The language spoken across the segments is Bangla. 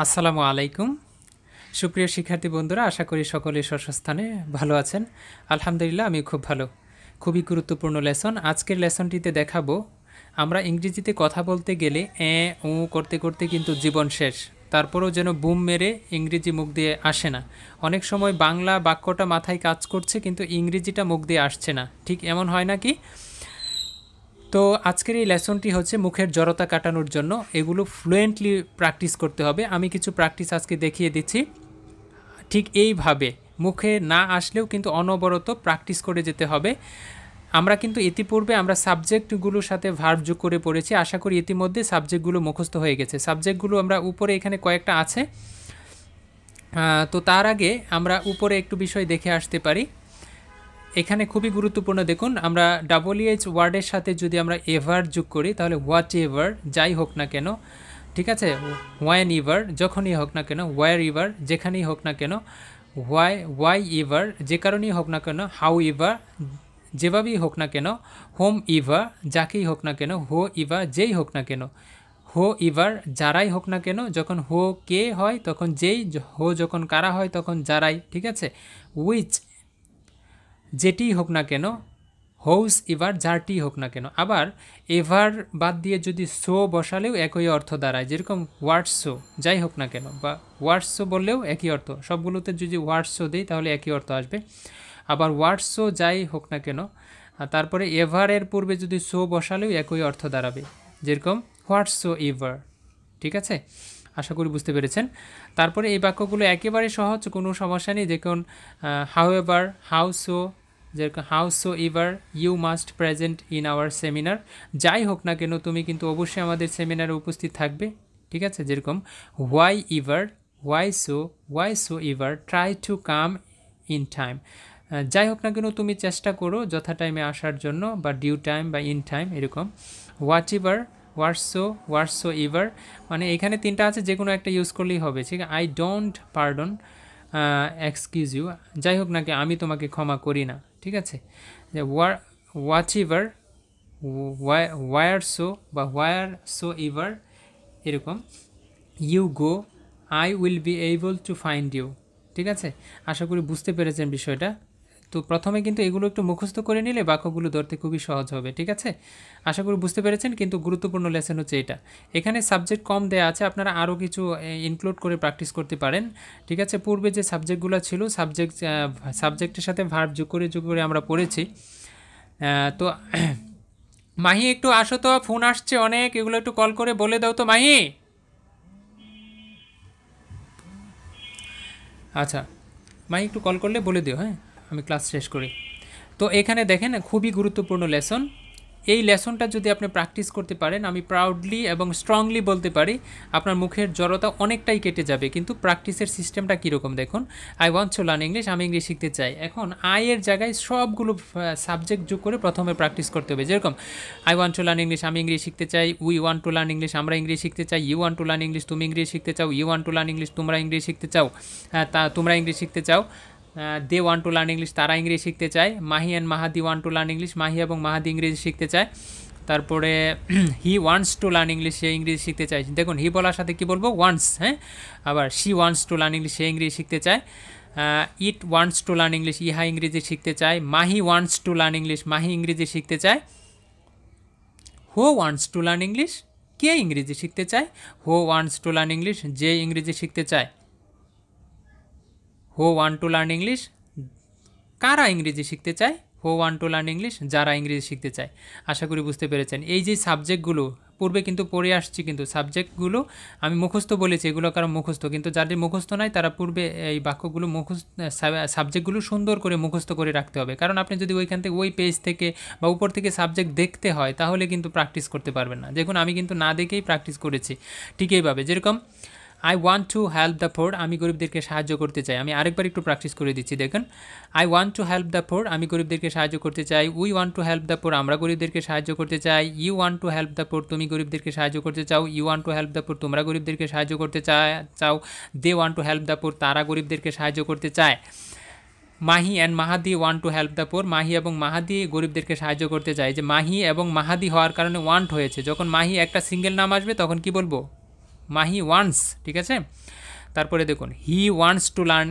আসসালামু আলাইকুম। সুপ্রিয় শিক্ষার্থী বন্ধুরা, আশা করি সকলে স্বস্থানে ভালো আছেন। আলহামদুলিল্লাহ, আমি খুব ভালো। খুবই গুরুত্বপূর্ণ লেসন। আজকের লেসনটিতে দেখাবো আমরা ইংরেজিতে কথা বলতে গেলে ও করতে করতে কিন্তু জীবন শেষ। তারপরেও যেন বুম মেরে ইংরেজি মুখ দিয়ে আসে না। অনেক সময় বাংলা বাক্যটা মাথায় কাজ করছে কিন্তু ইংরেজিটা মুখ দিয়ে আসছে না। ঠিক এমন হয় নাকি? তো আজকের এই লেসনটি হচ্ছে মুখের জড়তা কাটানোর জন্য। এগুলো ফ্লুয়েন্টলি প্র্যাকটিস করতে হবে। আমি কিছু প্র্যাকটিস আজকে দেখিয়ে দিচ্ছি। ঠিক এইভাবে মুখে না আসলেও কিন্তু অনবরত প্র্যাকটিস করে যেতে হবে। আমরা কিন্তু ইতিপূর্বে আমরা সাবজেক্টগুলোর সাথে ভার্ব যোগ করে পড়েছি। আশা করি ইতিমধ্যে সাবজেক্টগুলো মুখস্থ হয়ে গেছে। সাবজেক্টগুলো আমরা উপরে এখানে কয়েকটা আছে। তো তার আগে আমরা উপরে একটু বিষয় দেখে আসতে পারি। এখানে খুবই গুরুত্বপূর্ণ, দেখুন আমরা WH ওয়ার্ডের সাথে যদি আমরা এভার যোগ করি তাহলে হোয়াট এভার, যাই হোক না কেন, ঠিক আছে, হোয়েন ইভার, যখনই হোক না কেন, ওয়ার ইভার, যেখানেই হোক না কেন, ওয়াই ইভার, যে কারণেই হোক না কেন, হাউ ইভার, যেভাবেই হোক না কেন, হোম ইভা, যাকেই হোক না কেন, হো ইভা, যেই হোক না কেন, হো ইভার, যারাই হোক না কেন, যখন হো কে হয় তখন যেই, হো যখন কারা হয় তখন যারাই, ঠিক আছে, উইচ, যেটি হোক না কেন, হৌস এভার, যারটি হোক না কেন। আবার এভার বাদ দিয়ে যদি সো বসালেও একই অর্থ দাঁড়ায়, যেরকম ওয়ার্ডস সো, যাই হোক না কেন, বা ওয়ার্ডস সো বললেও একই অর্থ। সবগুলোতে যদি ওয়ার্ডস সো দিই তাহলে একই অর্থ আসবে। আবার ওয়ার্ডস সো, যাই হোক না কেন, আর তারপরে এভারের পূর্বে যদি সো বসালেও একই অর্থ দাঁড়াবে, যেরকম হোয়াটস সো এভার, ঠিক আছে। আশা করি বুঝতে পেরেছেন। তারপরে এই বাক্যগুলো একেবারে সহজ, কোনো সমস্যা নেই। দেখুন হাউ এভার, হাউ সো, যেরকম howsoever you must present in our seminar, যাই হোক না কেন তুমি কিন্তু অবশ্যই আমাদের সেমিনারে উপস্থিত থাকবে, ঠিক আছে। যেরকম why ever, why so ever try to come in time, যাই হোক না কেন তুমি চেষ্টা করো যথা টাইমে আসার জন্য, বা ডিউ টাইম বা ইন টাইম, এরকম। What ever, what's so ever, মানে এখানে তিনটা আছে, যে কোনো একটা ইউজ করলেই হবে, ঠিক আছে। I don't pardon excuse you, যাই হোক না কি আমি তোমাকে ক্ষমা করি না, ঠিক আছে। যে হোয়াট এভার, ওয়ার সো বা হোয়ার সো এভার, এরকম। You go, I will be able to find you, ঠিক আছে। আশা করি বুঝতে পেরেছেন বিষয়টা। তো প্রথমে কিন্তু এগুলো একটু মুখস্থ করে নিলে বাক্যগুলো ধরতে খুবই সহজ হবে, ঠিক আছে। আশা করি বুঝতে পেরেছেন। কিন্তু গুরুত্বপূর্ণ লেসন হচ্ছে এটা। এখানে সাবজেক্ট কম দেয়া আছে, আপনারা আরও কিছু ইনক্লুড করে প্র্যাকটিস করতে পারেন, ঠিক আছে। পূর্বে যে সাবজেক্টগুলো ছিল সাবজেক্টের সাথে ভার্ব যোগ করে আমরা পড়েছি। তো মাহি একটু আসো তো, ফোন আসছে অনেক, এগুলো একটু কল করে বলে দাও তো মাহি। আচ্ছা, মাহি একটু কল করলে বলে দিও, হ্যাঁ, আমি ক্লাস শেষ করি। তো এখানে দেখেন খুবই গুরুত্বপূর্ণ লেসন। এই লেসনটা যদি আপনি প্র্যাকটিস করতে পারেন, আমি প্রাউডলি এবং স্ট্রংলি বলতে পারি আপনার মুখের জড়তা অনেকটাই কেটে যাবে। কিন্তু প্র্যাকটিসের সিস্টেমটা কীরকম দেখুন। I want to learn English, আমি ইংলিশ শিখতে চাই। এখন আয়ের জায়গায় সবগুলো সাবজেক্ট যোগ করে প্রথমে প্র্যাকটিস করতে হবে। যেরকম I want to learn English, আমি ইংলিশ শিখতে চাই। We want to learn English, আমরা ইংলিশ শিখতে চাই। You want to learn English, তুমি ইংলিশ শিখতে চাও। You want to learn English, তোমরা ইংলিশ শিখতে চাও। তোমরা ইংলিশ শিখতে চাও। They want to learn English, তারা ইংরেজি শিখতে চায়। Mahi and Mahadi want to learn English, Mahi এবং মাহাদি ইংরেজি শিখতে চায়। তারপরে he wants to learn English, সে ইংরেজি শিখতে চায়। দেখুন হি বলার সাথে কি বলবো, ওয়ান্টস, হ্যাঁ। আবার she wants to learn English, সে ইংরেজি শিখতে চায়। It wants to learn English, ইহা ইংরেজি শিখতে চায়। Mahi wants to learn English, Mahi ইংরেজি শিখতে চায়। Who wants to learn English, কে ইংরেজি শিখতে চায়। Who wants to learn English, যে ইংরেজি শিখতে চায়। Who want to learn English, কারা ইংরেজি শিখতে চায়। Who want to learn English, যারা ইংরেজি শিখতে চায়। আশা করি বুঝতে পেরেছেন। এই যে সাবজেক্টগুলো পূর্বে কিন্তু পড়ে আসছি, কিন্তু সাবজেক্টগুলো আমি মুখস্থ বলেছি, এগুলো কারণ মুখস্থ, কিন্তু যাদের মুখস্থ নাই তারা পূর্বে এই বাক্যগুলো সাবজেক্টগুলো সুন্দর করে মুখস্থ করে রাখতে হবে। কারণ আপনি যদি ওইখান থেকে ওই পেজ থেকে বা উপর থেকে সাবজেক্ট দেখতে হয় তাহলে কিন্তু প্র্যাকটিস করতে পারবেন না। দেখুন আমি কিন্তু না দেখেই প্র্যাকটিস করেছি। ঠিক এইভাবে, যেরকম I want to help the poor, আমি গরিবদেরকে সাহায্য করতে চাই। আমি আরেকবার একটু প্র্যাকটিস করে দিচ্ছি, দেখুন। I want to help the poor, আমি গরিবদেরকে সাহায্য করতে চাই। We want to help the poor, আমরা গরিবদেরকে সাহায্য করতে চাই। You want to help the poor, তুমি গরিবদেরকে সাহায্য করতে চাও। You want to help the poor, তোমরা গরিবদেরকে সাহায্য করতে চাও। They want to help the poor, তারা গরিবদেরকে সাহায্য করতে চায়। Mahi and Mahadi want to help the poor, Mahi এবং মাহাদি গরিবদেরকে সাহায্য করতে চায়। যে মাহি এবং মাহাদি হওয়ার কারণে ওয়ান্ট হয়েছে, যখন মাহি একটা সিঙ্গেল নাম আসবে তখন কি বলবো, মাহি ওয়ান্টস, ঠিক আছে। তারপরে দেখুন he wants to learn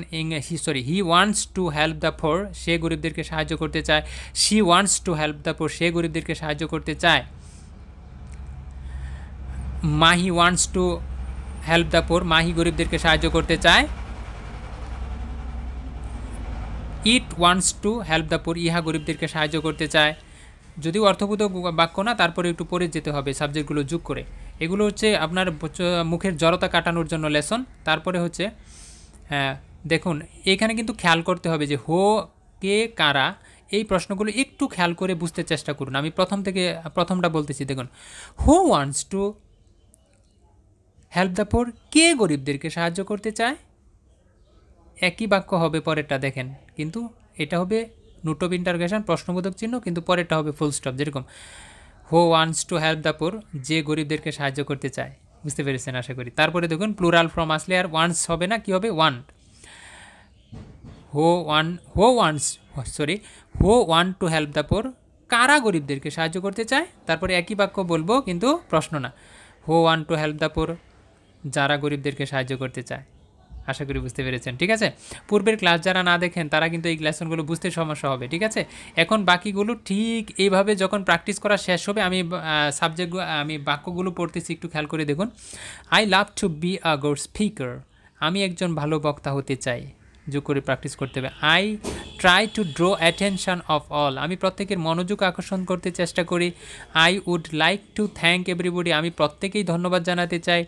he wants to help the poor, সে গরিবদেরকে সাহায্য করতে চায়। She wants to help the poor, সে গরিবদেরকে সাহায্য করতে চায়। Mahi wants to help the poor, Mahi গরিবদেরকে সাহায্য করতে চায়। It wants to help the poor, ইহা গরিবদেরকে সাহায্য করতে চায়। যদিও অর্থবোধ বাক্য না, তারপরে একটু পরে যেতে হবে সাবজেক্টগুলো যোগ করে। এগুলো হচ্ছে আপনার মুখের জড়তা কাটানোর জন্য লেসন। তারপরে হচ্ছে দেখুন এখানে কিন্তু খেয়াল করতে হবে যে হো, কে, কারা, এই প্রশ্নগুলো একটু খেয়াল করে বুঝতে চেষ্টা করুন। আমি প্রথমটা বলতেছি, দেখুন who wants to help the poor, কে গরিবদেরকে সাহায্য করতে চায়। একই বাক্য হবে পরেরটা, দেখেন কিন্তু এটা হবে নোট অফ ইন্টারগেশন প্রশ্নবোধক চিহ্ন, কিন্তু পরেরটা হবে ফুল স্টপ। যেরকম হু ওয়ান্টস টু হেল্প দ্য পোর, যে গরিবদেরকে সাহায্য করতে চায়। বুঝতে পেরেছেন আশা করি। তারপরে দেখুন প্লুরাল ফর্ম আসলে আর ওয়ান্টস হবে না, কি হবে want. Who want to help the পোর, কারা গরিবদেরকে সাহায্য করতে চায়। তারপরে একই বাক্য বলবো কিন্তু প্রশ্ন না। হু ওয়ান্ট টু হেল্প দ্য পোর, যারা গরিবদেরকে সাহায্য করতে চায়। আশা করি বুঝতে পেরেছেন, ঠিক আছে। পূর্বের ক্লাস যারা না দেখেন তারা কিন্তু এই লেসনগুলো বুঝতে সমস্যা হবে, ঠিক আছে। এখন বাকিগুলো ঠিক এইভাবে যখন প্র্যাকটিস করা শেষ হবে, আমি বাক্যগুলো পড়তেছি, একটু খেয়াল করে দেখুন। I love to be a good speaker, আমি একজন ভালো বক্তা হতে চাই। যোগ করে প্র্যাকটিস করতে হবে। I try to draw attention of all, আমি প্রত্যেকের মনোযোগ আকর্ষণ করতে চেষ্টা করি। I would like to thank everybody, আমি প্রত্যেকেই ধন্যবাদ জানাতে চাই।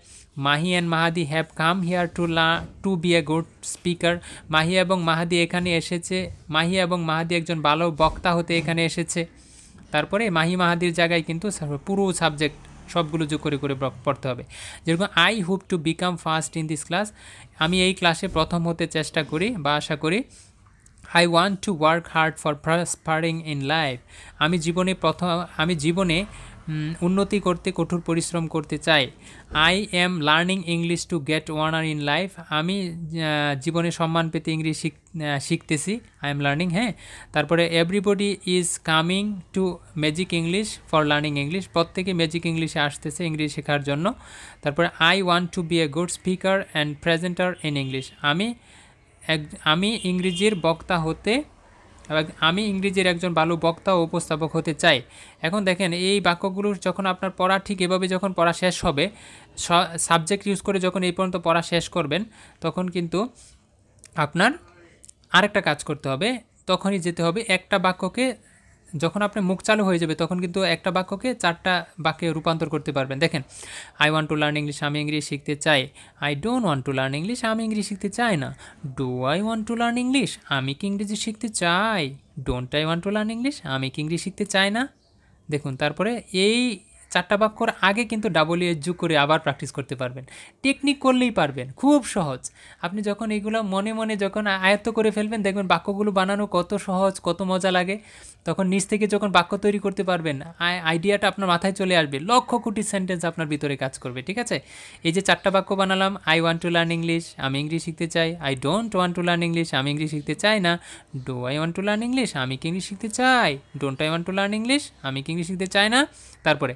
Mahi and Mahadi have come here to be a good speaker, Mahi এবং মাহাদি এখানে এসেছে, মাহি এবং মাহাদি একজন ভালো বক্তা হতে এখানে এসেছে। তারপরে মাহি মাহাদির জায়গায় কিন্তু পুরো সাবজেক্ট সবগুলো যোগ করে করে পড়তে হবে। যেরকম I hope to become first in this class, আমি এই ক্লাসে প্রথম হতে চেষ্টা করি বা আশা করি। I want to work hard for prospering in life, আমি জীবনে উন্নতি করতে কঠোর পরিশ্রম করতে চাই। I am learning English to get honour in life, আমি জীবনে সম্মান পেতে ইংলিশ শিখতেছি। আই এম লার্নিং, হ্যাঁ। তারপরে everybody is coming to Magic English for learning English, প্রত্যেকে ম্যাজিক ইংলিশে আসতেছে ইংলিশ শেখার জন্য। তারপরে I want to be a good speaker and presenter in English, আমি ইংরেজির বক্তা হতে, আমি ইংরেজির একজন ভালো বক্তা ও উপস্থাপক হতে চাই। এখন দেখেন এই বাক্যগুলোর যখন আপনার পড়া ঠিক এভাবে যখন পড়া শেষ হবে, সাবজেক্ট ইউজ করে যখন এই পর্যন্ত পড়া শেষ করবেন, তখন কিন্তু আপনার আরেকটা কাজ করতে হবে। তখনই যেতে হবে একটা বাক্যকে, যখন আপনার মুখ চালু হয়ে যাবে তখন কিন্তু একটা বাক্যকে 4টা বাক্যে রূপান্তর করতে পারবেন। দেখেন I want to learn English, আমি ইংলিশ শিখতে চাই। I don't want to learn English, আমি ইংলিশ শিখতে চাই না। Do I want to learn English, আমি কি ইংরেজি শিখতে চাই। Don't I want to learn English, আমি কি ইংলিশ শিখতে চাই না। দেখুন তারপরে এই 4টা বাক্যর আগে কিন্তু ডাবল যোগ করে আবার প্র্যাকটিস করতে পারবেন। টেকনিক করলেই পারবেন, খুব সহজ। আপনি যখন এগুলো মনে মনে যখন আয়ত্ত করে ফেলবেন, দেখবেন বাক্যগুলো বানানো কত সহজ, কত মজা লাগে। তখন নিজ থেকে যখন বাক্য তৈরি করতে পারবেন, আইডিয়াটা আপনার মাথায় চলে আসবে, লক্ষ কোটি সেন্টেন্স আপনার ভিতরে কাজ করবে, ঠিক আছে। এই যে 4টা বাক্য বানালাম, I want to learn English, আমি ইংলিশ শিখতে চাই। I don't want to learn English, আমি ইংলিশ শিখতে চাই না। Do I want to learn English, আমি কি ইংলিশ শিখতে চাই। Don't I want to learn English, আমি কি ইংলিশ শিখতে চাই না। তারপরে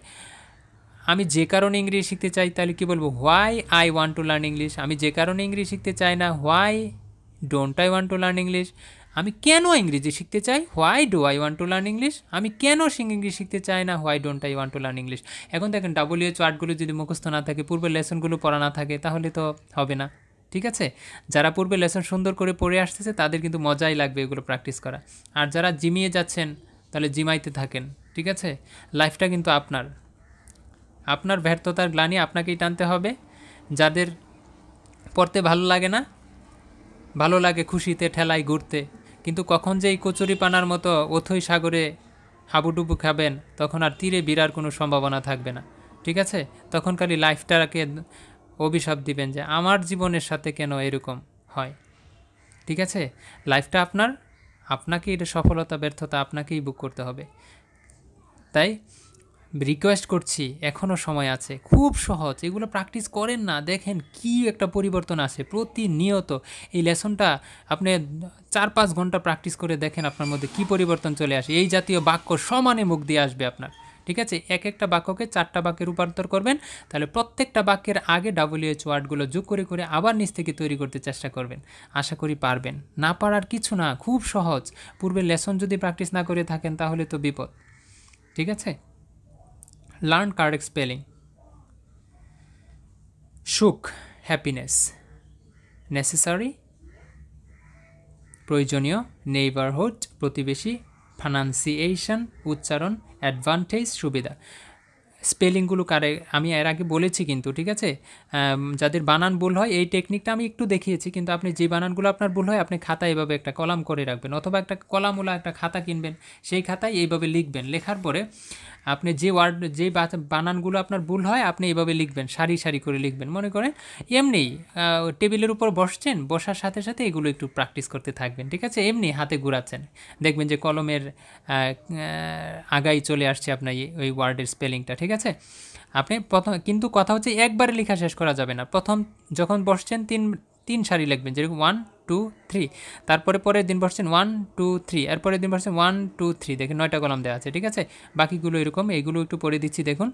আমি যে কারণে ইংরেজি শিখতে চাই, তাহলে কি বলবো, why I want to learn English, আমি যে কারণে ইংরেজি শিখতে চাই না। Why don't I want to learn English, আমি কেন ইংরেজি শিখতে চাই। Why do I want to learn English, আমি কেন ইংরেজি শিখতে চাই না। Why don't I want to learn English. এখন দেখেন ডাব্লিউএইচ ওয়ার্ডগুলো যদি মুখস্থ না থাকে, পূর্বের লেসনগুলো পড়া না থাকে, তাহলে তো হবে না, ঠিক আছে। যারা পূর্বে লেসন সুন্দর করে পড়ে আসতেছে তাদের কিন্তু মজাই লাগবে এগুলো প্র্যাকটিস করা। আর যারা জিমিয়ে যাচ্ছেন তাহলে জিমাইতে থাকেন, ঠিক আছে। লাইফটা কিন্তু আপনার ব্যর্থতার গ্লানি আপনাকেই টানতে হবে। যাদের পড়তে ভালো লাগে না, ভালো লাগে খুশিতে ঠেলায় ঘুরতে, কিন্তু কখন যে এই কচুরি পানার মতো অথই সাগরে হাবুডুবু খাবেন, তখন আর তীরে বিরার কোনো সম্ভাবনা থাকবে না, ঠিক আছে। তখন খালি লাইফটাকে অভিশাপ দিবেন যে আমার জীবনের সাথে কেন এরকম হয়, ঠিক আছে। লাইফটা আপনাকেই এটা সফলতা ব্যর্থতা আপনাকেই বুক করতে হবে। তাই রিকোয়েস্ট করছি, এখনও সময় আছে, খুব সহজ, এগুলো প্র্যাকটিস করেন না, দেখেন কি একটা পরিবর্তন আসে প্রতিনিয়ত। এই লেসনটা আপনি 4-5 ঘন্টা প্র্যাকটিস করে দেখেন আপনার মধ্যে কি পরিবর্তন চলে আসে। এই জাতীয় বাক্য সমানে মুখ দিয়ে আসবে আপনার, ঠিক আছে, এক একটা বাক্যকে 4টা বাক্যে রূপান্তর করবেন, তাহলে প্রত্যেকটা বাক্যের আগে WH ওয়ার্ডগুলো যোগ করে করে আবার নিচ থেকে তৈরি করতে চেষ্টা করবেন। আশা করি পারবেন। না পারার কিছু না, খুব সহজ। পূর্বের লেসন যদি প্র্যাকটিস না করে থাকেন তাহলে তো বিপদ। ঠিক আছে, লার্ন কারেক্ট স্পেলিং। সুখ, হ্যাপিনেস। নেসেসারি, প্রয়োজনীয়। নেইবারহুড, প্রতিবেশী। প্রনাউন্সিয়েশন, উচ্চারণ। অ্যাডভান্টেজ, সুবিধা। স্পেলিংগুলো আমি এর আগে বলেছি কিন্তু, ঠিক আছে। যাদের বানান ভুল হয় এই টেকনিকটা আমি একটু দেখিয়েছি, কিন্তু আপনি যে বানানগুলো আপনার ভুল হয় আপনি খাতায় এভাবে একটা কলাম করে রাখবেন, অথবা একটা কলামওয়ালা একটা খাতা কিনবেন, সেই খাতায় এইভাবে লিখবেন। লেখার পরে আপনি যে বানানগুলো আপনার ভুল হয় আপনি এইভাবে লিখবেন, সারি সারি করে লিখবেন। মনে করেন এমনি টেবিলের উপর বসছেন, বসার সাথে সাথে এগুলো একটু প্র্যাকটিস করতে থাকবেন, ঠিক আছে। এমনি হাতে ঘুরাচ্ছেন, দেখবেন যে কলমের আগাই চলে আসছে আপনার ওই ওয়ার্ডের স্পেলিংটা, ঠিক আছে। আপনি প্রথম, কিন্তু কথা হচ্ছে একবারে লেখা শেষ করা যাবে না। প্রথম যখন বসছেন তিন সারি লিখবেন, যেরকম 1 2 3, তারপরে পরের দিন বসছেন 1 2 3, এরপরের দিন বসছেন 1 2 3, দেখেন 9টা কলাম দেওয়া আছে, ঠিক আছে। বাকিগুলো এরকম, এইগুলো একটু পড়ে দিচ্ছি দেখুন।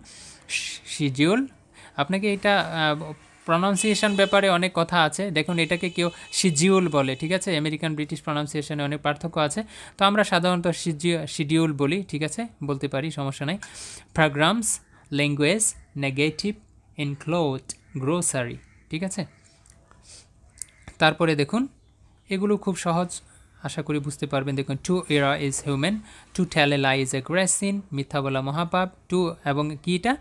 শিডিউল, আপনাকে এটা প্রনাউন্সিয়েশন ব্যাপারে অনেক কথা আছে, দেখুন এটাকে কেউ শিডিউল বলে, ঠিক আছে। আমেরিকান ব্রিটিশ প্রনাউন্সিয়েশনে অনেক পার্থক্য আছে, তো আমরা সাধারণত শিডিউল বলি, ঠিক আছে, বলতে পারি, সমস্যা নাই। Programs, language, negative, include, grocery, ঠিক আছে। তারপরে দেখুন এগুলো খুব সহজ, আশা করি বুঝতে পারবেন। দেখুন to err is human, to tell a lie is a great sin, মিথ্যা বলা মহাপাপ। টু এবং কিটা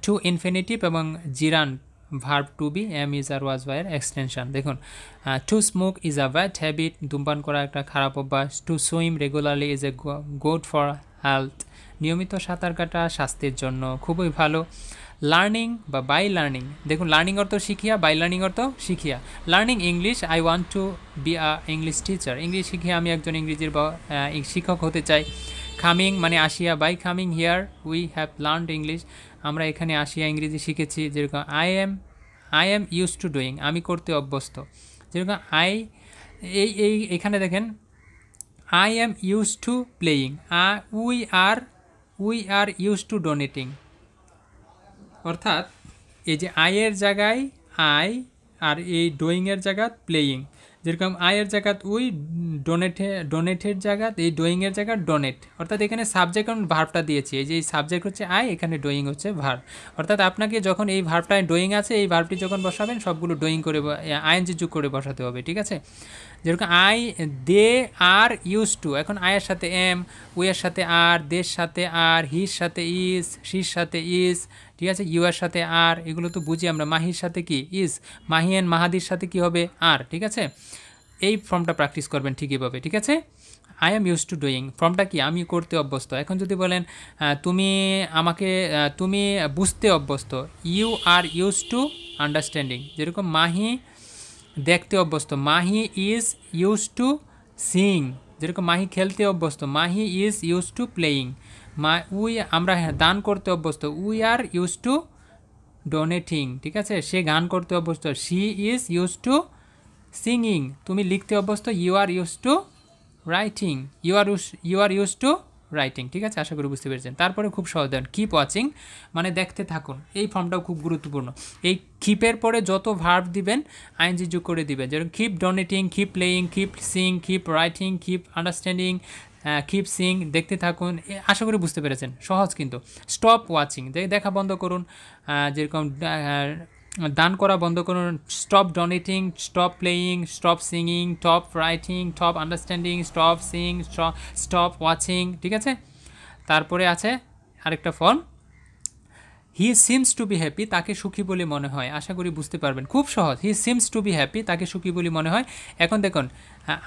টু ইনফিনিটিভ এবং জিরান verb to be, am is are was were extension. দেখুন to smoke is a bad habit, ধূমপান করা একটা খারাপ অভ্যাস। To swim regularly is a good for health, নিয়মিত সাঁতার কাটা স্বাস্থ্যের জন্য খুবই ভালো। লার্নিং বা বাই লার্নিং, দেখুন লার্নিং অর্থ শিখিয়া, বাই লার্নিং অর্থ শিখিয়া। Learning English, I want to be a English teacher, English শিখিয়ে আমি একজন ইংরেজির শিক্ষক হতে চাই। কামিং মানে আসিয়া, by coming here we have learned English, আমরা এখানে আসিয়া ইংরেজি শিখেছি। যেরকম I am use to doing, আমি করতে অভ্যস্ত। যেরকম এখানে দেখেন I am use to playing, we are use to donating. অর্থাৎ এই যে আয়ের জায়গায় আই আর এই ডোয়িংয়ের জায়গা প্লেয়িং, যেরকম আয়ের জায়গাত উই, ডোনেটের জায়গাত এই ডোয়িংয়ের জায়গা ডোনেট। অর্থাৎ এখানে সাবজেক্ট এবং ভার্বটা দিয়েছি, এই যে এই সাবজেক্ট হচ্ছে আই, এখানে ডোয়িং হচ্ছে ভার্ব। অর্থাৎ আপনাকে যখন এই ভার্বটায় ডোয়িং আছে, এই ভার্বটি যখন বসাবেন সবগুলো ডোয়িং করে আইএনজি যোগ করে বসাতে হবে, ঠিক আছে। যেরকম দে আর ইউজ টু, এখন আয়ের সাথে এম, উইয়ের সাথে আর, দের সাথে আর, হির সাথে ইজ, শির সাথে ইজ, ঠিক আছে। ইউয়ের সাথে আর, এগুলো তো বুঝি আমরা। মাহির সাথে কি ইজ, মাহি অ্যান্ড মাহাদির সাথে কি হবে আর, ঠিক আছে। এই ফর্মটা প্র্যাকটিস করবেন ঠিকইভাবে, ঠিক আছে। I am use to doing, ফর্মটা কি আমি করতে অভ্যস্ত। এখন যদি বলেন তুমি বুঝতে অভ্যস্ত, you are use to understanding. যেরকম মাহি দেখতে অভ্যস্ত, Mahi is use to sing. যেরকম মাহি খেলতে অভ্যস্ত, Mahi is use to playing. আমরা দান করতে অভ্যস্ত, we are use to donating, ঠিক আছে। সে গান করতে অভ্যস্ত, she is use to singing. তুমি লিখতে অভ্যস্ত, you are use to writing, you are use to writing, ঠিক আছে। আশা করি বুঝতে পেরেছেন। তারপরে খুব সহজ দেন, কিপ ওয়াচিং মানে দেখতে থাকুন, এই ফর্মটাও খুব গুরুত্বপূর্ণ। এই কিপের পরে যত ভার্ব দিবেন আইএনজি যোগ করে দিবেন, যেরকম keep donating, keep playing, keep Singh, keep writing, keep understanding, keep Singh, দেখতে থাকুন। আশা করি বুঝতে পেরেছেন, সহজ কিন্তু। স্টপ ওয়াচিং, দেখা বন্ধ করুন, যেরকম দান করা বন্ধ করুন। Stop donating, stop playing, stop singing, stop writing, stop understanding, stop Singh, stop watching, ঠিক আছে। তারপরে আছে আরেকটা form, he seems to be happy, তাকে সুখী বলে মনে হয়। আশা করি বুঝতে পারবেন, খুব সহজ। He seems to be happy, তাকে সুখী বলে মনে হয়। এখন দেখুন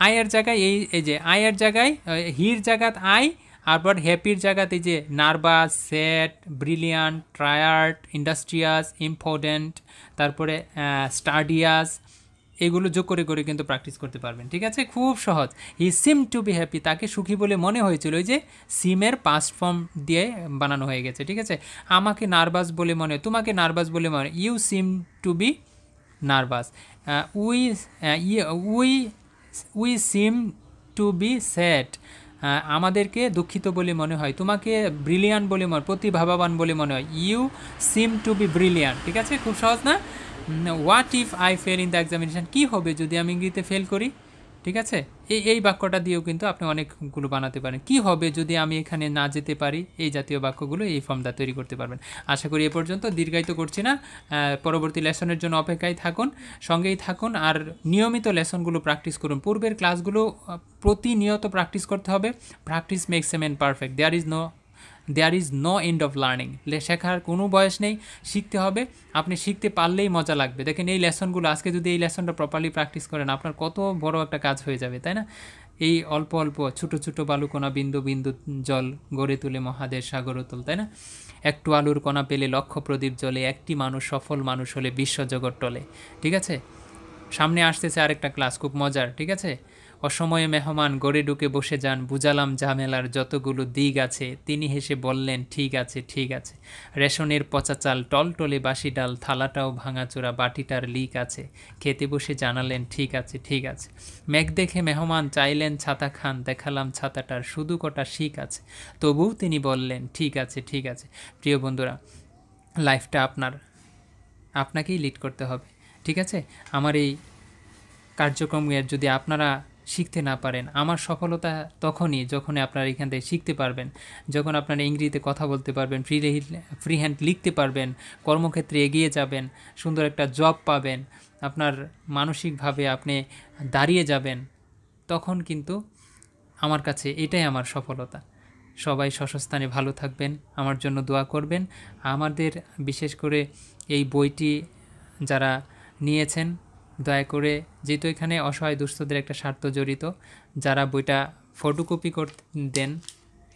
আয়ের জায়গায় এই যে আয়ের জায়গায় হির জায়গাত আই, আবার হ্যাপির জায়গাতে এই যে nervous, sad, brilliant, tired, industrious, important, তারপরে স্টাডিয়াস, এগুলো যোগ করে করে কিন্তু প্র্যাকটিস করতে পারবেন, ঠিক আছে। খুব সহজ। হি সিম টু বি হ্যাপি, তাকে সুখী বলে মনে হয়েছিল, ওই যে সিমের পাস্ট ফর্ম দিয়ে বানানো হয়ে গেছে, ঠিক আছে। আমাকে নার্ভাস বলে মনে, তোমাকে নার্ভাস বলে মনে, you seem to be nervous. We seem to be sad, আমাদেরকে দুঃখিত বলে মনে হয়, তোমাকে ব্রিলিয়ান্ট বলে প্রতিভাবান বলে মনে হয়। You seem to be brilliant. ঠিক আছে, খুব সহজ না? What if I fail in the examination, কী হবে যদি আমি ইংরেজিতে ফেল করি? ঠিক আছে, এই বাক্যটা দিয়েও কিন্তু আপনি অনেকগুলো বানাতে পারেন। কি হবে যদি আমি এখানে না যেতে পারি, এই জাতীয় বাক্যগুলো এই ফর্মটা তৈরি করতে পারবেন। আশা করি এ পর্যন্ত, দীর্ঘায়িত করছি না। পরবর্তী লেসনের জন্য অপেক্ষায় থাকুন, সঙ্গেই থাকুন, আর নিয়মিত লেসনগুলো প্র্যাকটিস করুন। পূর্বের ক্লাসগুলো প্রতিনিয়ত প্র্যাকটিস করতে হবে। Practice makes a man perfect. There is no end of learning. শেখার কোনো বয়স নেই, শিখতে হবে। আপনি শিখতে পারলেই মজা লাগবে। দেখেন এই লেসনগুলো, আজকে যদি এই লেসনটা প্রপারলি প্র্যাকটিস করেন, আপনার কত বড় একটা কাজ হয়ে যাবে, তাই না? এই অল্প অল্প ছোটো ছোটো বালুকণা, বিন্দু বিন্দু জল গড়ে তুলে মহাদেশ সাগর তুল, তাই না? একটু আলুর কণা পেলে লক্ষ প্রদীপ জ্বলে, একটি মানুষ সফল মানুষ হলে বিশ্বজগৎ টলে। ঠিক আছে, সামনে আসতেছে আরেকটা ক্লাস, খুব মজার। ঠিক আছে, অসময়ে মেহমান গড়ে ঢুকে বসে যান, বুঝালাম ঝামেলার যতগুলো দিক আছে, তিনি হেসে বললেন ঠিক আছে ঠিক আছে। রেশনের পচা চাল, টলটলে বাসি ডাল, থালাটাও ভাঙাচোরা, বাটিটার লিক আছে, খেতে বসে জানালেন ঠিক আছে ঠিক আছে। মেঘ দেখে মেহমান চাইলেন ছাতা খান, দেখালাম ছাতাটার শুধু কটা শিক আছে, তবুও তিনি বললেন ঠিক আছে ঠিক আছে। প্রিয় বন্ধুরা, লাইফটা আপনাকেই লিড করতে হবে। ঠিক আছে, আমার এই কার্যক্রমের যদি আপনারা শিখতে না পারেন, আমার সফলতা তখনই যখন আপনারা এখান থেকে শিখতে পারবেন, যখন আপনারা ইংরেজিতে কথা বলতে পারবেন, ফ্রি হ্যান্ড লিখতে পারবেন, কর্মক্ষেত্রে এগিয়ে যাবেন, সুন্দর একটা জব পাবেন, আপনার মানসিকভাবে আপনি দাঁড়িয়ে যাবেন, তখন কিন্তু আমার কাছে এটাই আমার সফলতা। সবাই স্বস্থানে ভালো থাকবেন, আমার জন্য দোয়া করবেন। আমাদের বিশেষ করে এই বইটি যারা নিয়েছেন, দয়া করে, যেহেতু এখানে অসহায় দুস্থদের একটা স্বার্থ জড়িত, যারা বইটা ফটোকপি দেন,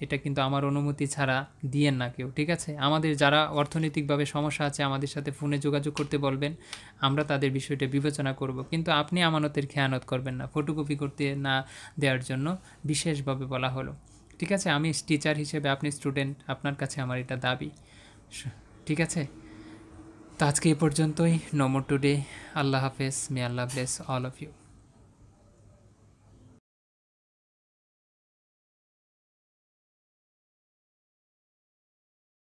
এটা কিন্তু আমার অনুমতি ছাড়া দিয়েন না কেউ। ঠিক আছে, আমাদের যারা অর্থনৈতিকভাবে সমস্যা আছে, আমাদের সাথে ফোনে যোগাযোগ করতে বলবেন, আমরা তাদের বিষয়টা বিবেচনা করব। কিন্তু আপনি আমানতের খেয়ানত করবেন না, ফটোকপি করতে না দেওয়ার জন্য বিশেষভাবে বলা হলো। ঠিক আছে, আমি টিচার হিসেবে, আপনি স্টুডেন্ট, আপনার কাছে আমার এটা দাবি। ঠিক আছে, তো আজকে এ পর্যন্তই। No more today. আল্লাহ হাফেজ। May Allah bless all of you.